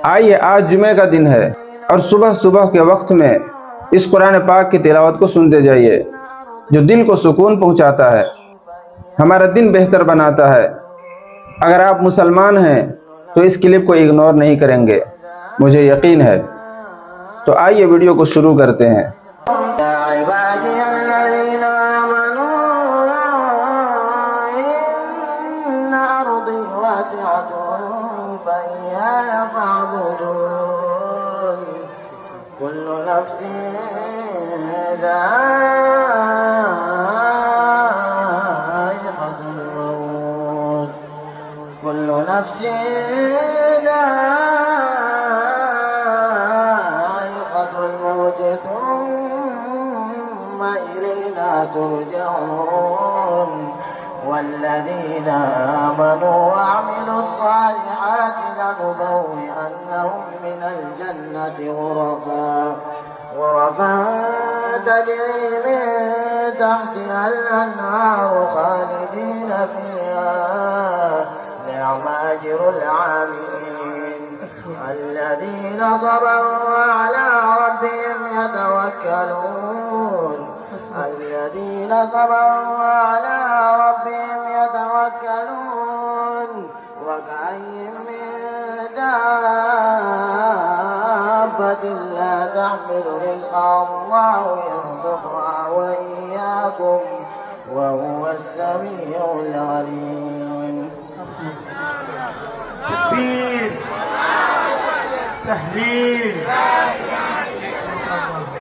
आइए, आज जुमे का दिन है और सुबह सुबह के वक्त में इस कुरान पाक की तिलावत को सुनते जाइए, जो दिल को सुकून पहुंचाता है, हमारा दिन बेहतर बनाता है। अगर आप मुसलमान हैं तो इस क्लिप को इग्नोर नहीं करेंगे, मुझे यकीन है। तो आइए वीडियो को शुरू करते हैं। كل نفس ذائقة الموت كل نفس ذائقة الموت ثم إلينا ترجعون والذين آمنوا وعملوا الصالحات لنبوئنهم من الجنة غرفا تجري من تحتها الأنهار خالدين فيها نعم أجر العاملين الذين صبروا وعلى ربهم يتوكلون الذين صبروا وعلى ربهم يتوكلون وكأي من دابة لا تحمل رزقها الله يرزقها وإياكم وهو السميع العليم. تكبير، تهليل.